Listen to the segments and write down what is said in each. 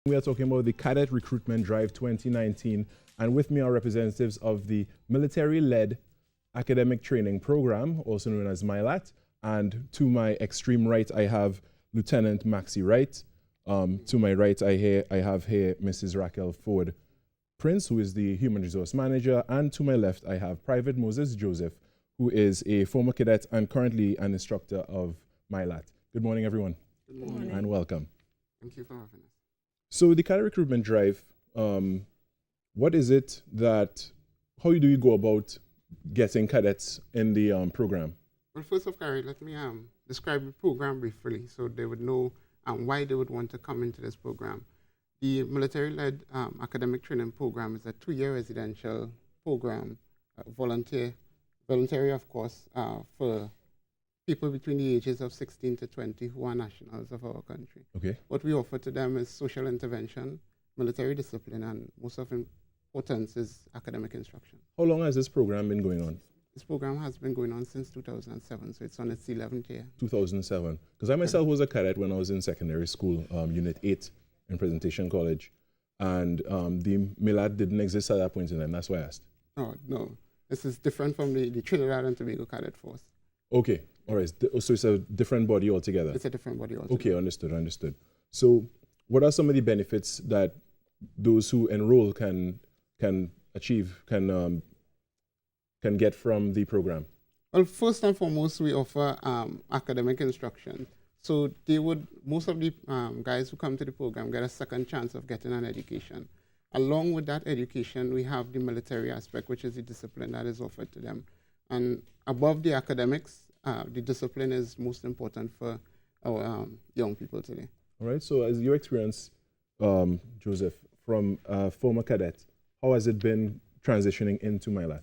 We are talking about the Cadet Recruitment Drive 2019, and with me are representatives of the military-led academic training program, also known as MILAT, and to my extreme right, I have Lieutenant Maxie Wright. To my right, I have here Mrs. Raquel Ford Prince, who is the Human Resource Manager, and to my left, I have Private Moses Joseph, who is a former cadet and currently an instructor of MILAT. Good morning, everyone. Good morning. And welcome. Thank you for having us. So the Cadet Recruitment Drive, what is it how do you go about getting cadets in the program? Well, first of all, let me describe the program briefly so they would know why they would want to come into this program. The military-led academic training program is a 2-year residential program, voluntary, of course, for people between the ages of 16 to 20 who are nationals of our country. Okay. What we offer to them is social intervention, military discipline, and most of importance is academic instruction. How long has this program been going on? This program has been going on since 2007, so it's on its 11th year. 2007. Because I myself was a cadet when I was in secondary school, Unit 8 in Presentation College, and the MILAT didn't exist at that point in time. That's why I asked. Oh, no. This is different from the Trinidad and Tobago Cadet Force. Okay. All right. So it's a different body altogether. It's a different body altogether. Okay, understood. So what are some of the benefits that those who enroll can achieve, can get from the program? Well, first and foremost, we offer academic instruction. So most of the guys who come to the program get a second chance of getting an education. Along with that education, we have the military aspect, which is the discipline that is offered to them. And above the academics, the discipline is most important for our young people today. All right. So as your experience, Joseph, from a former cadet, how has it been transitioning into MILAT?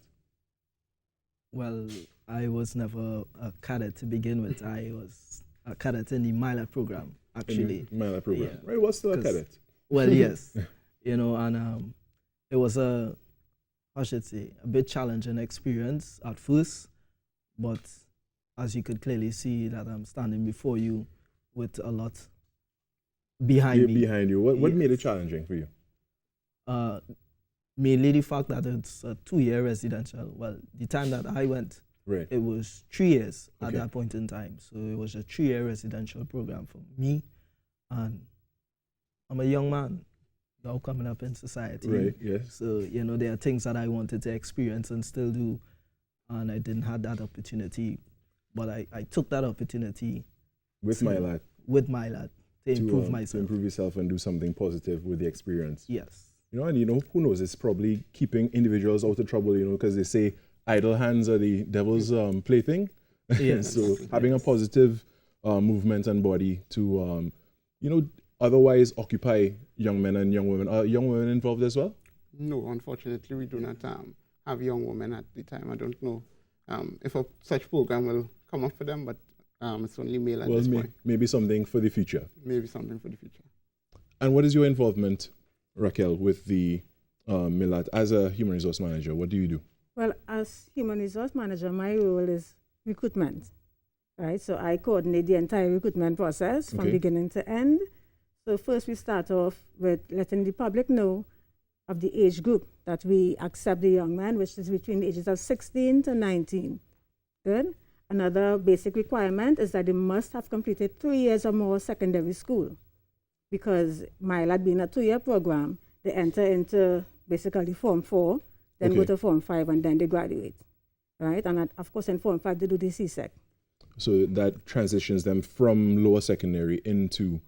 Well, I was never a cadet to begin with. I was a cadet in the MILAT program, actually. In the MILAT program. Yeah. Right. What's still a cadet? Well, yes. And it was a bit challenging experience at first, but as you could clearly see that I'm standing before you with a lot behind me. Behind you. What made it challenging for you? Mainly the fact that it's a 2-year residential. Well, the time that I went, right, it was 3 years at Okay. that point in time. So it was a 3-year residential program for me. And I'm a young man now coming up in society. Right, yes. So, there are things that I wanted to experience and still do. And I didn't have that opportunity. But I took that opportunity. With MILAT. With MILAT to improve myself. To improve yourself and do something positive with the experience. Yes. And who knows, it's probably keeping individuals out of trouble, because they say idle hands are the devil's plaything. Yes. So having a positive movement and body to, otherwise occupy young men and young women. Are young women involved as well? No, unfortunately, we do not have young women at the time. I don't know if such program will come up for them, but it's only male at this point. Maybe something for the future. Maybe something for the future. And what is your involvement, Raquel, with the MILAT as a human resource manager? What do you do? Well, as human resource manager, my role is recruitment, right? So I coordinate the entire recruitment process from beginning to end. So first we start off with letting the public know of the age group that we accept the young men, which is between the ages of 16 to 19. Good. Another basic requirement is that they must have completed 3 years or more secondary school, because MILAT being a 2-year program, they enter into basically Form 4, then go to Form 5, and then they graduate, right? And of course, in Form 5, they do the CSEC. So that transitions them from lower secondary into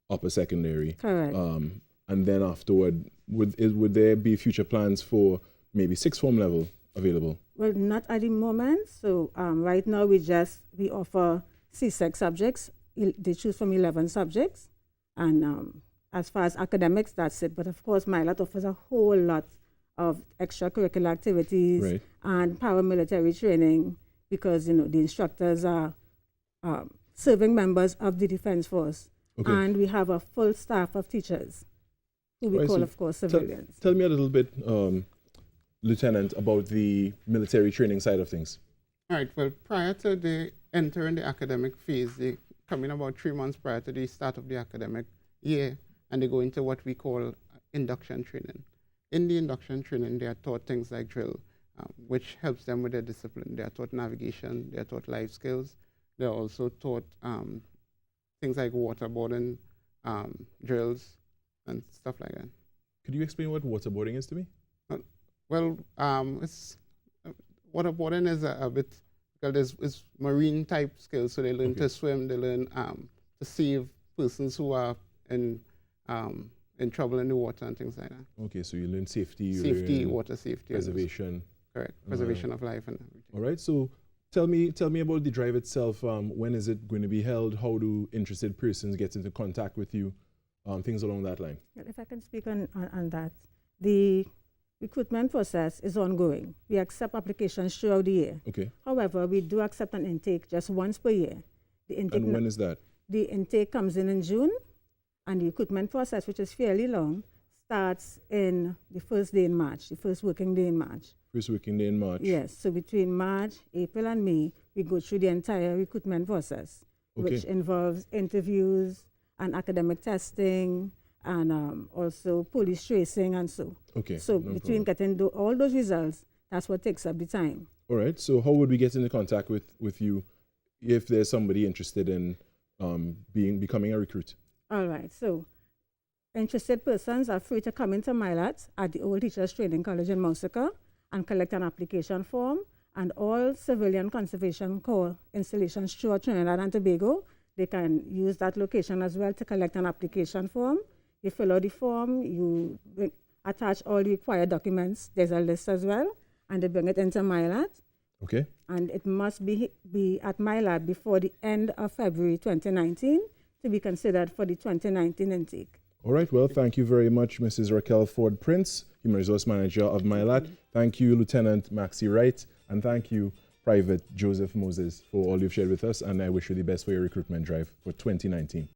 upper secondary. Correct. And then afterward, would there be future plans for maybe sixth form level available? Well, not at the moment. So right now, we offer CSEC subjects. They choose from 11 subjects. And as far as academics, that's it. But of course, MILAT offers a whole lot of extracurricular activities and paramilitary training, because the instructors are serving members of the Defense Force. And we have a full staff of teachers, who we call, of course, civilians. Tell me a little bit, Lieutenant, about the military training side of things. All right. Well, prior to the entering the academic phase, they come in about 3 months prior to the start of the academic year, and they go into what we call induction training. In the induction training, they are taught things like drill, which helps them with their discipline. They are taught navigation, they are taught life skills. They are also taught things like waterboarding, drills, and stuff like that. Could you explain what waterboarding is to me? Well, waterboarding is a bit, because it's marine type skills. So they learn to swim, they learn to save persons who are in trouble in the water and things like that. Okay, so you learn safety, you safety, learn water safety, preservation. Correct, preservation of life and everything. All right, so tell me about the drive itself. When is it going to be held? How do interested persons get into contact with you? Things along that line. If I can speak on that, the recruitment process is ongoing. We accept applications throughout the year. Okay. However, we do accept an intake just once per year. The intake and when is that? The intake comes in June, and the recruitment process, which is fairly long, starts in the first day in March, the first working day in March. First working day in March? Yes. So between March, April, and May, we go through the entire recruitment process, which involves interviews and academic testing and also police tracing and so. Okay. So between getting all those results, that's what takes up the time. All right. So how would we get into contact with you if there's somebody interested in becoming a recruit? All right. So interested persons are free to come into MILAT at the Old Teachers Training College in Moussaka and collect an application form, and all civilian conservation corps installations throughout Trinidad and Tobago, they can use that location as well to collect an application form. You fill out the form, you attach all the required documents. There's a list as well, and they bring it into MILAT. Okay. And it must be at MILAT before the end of February 2019 to be considered for the 2019 intake. All right. Well, thank you very much, Mrs. Raquel Ford Prince, Human Resource Manager of MILAT. Thank you, Lieutenant Maxie Wright, and thank you, Private Joseph Moses, for all you've shared with us, and I wish you the best for your recruitment drive for 2019.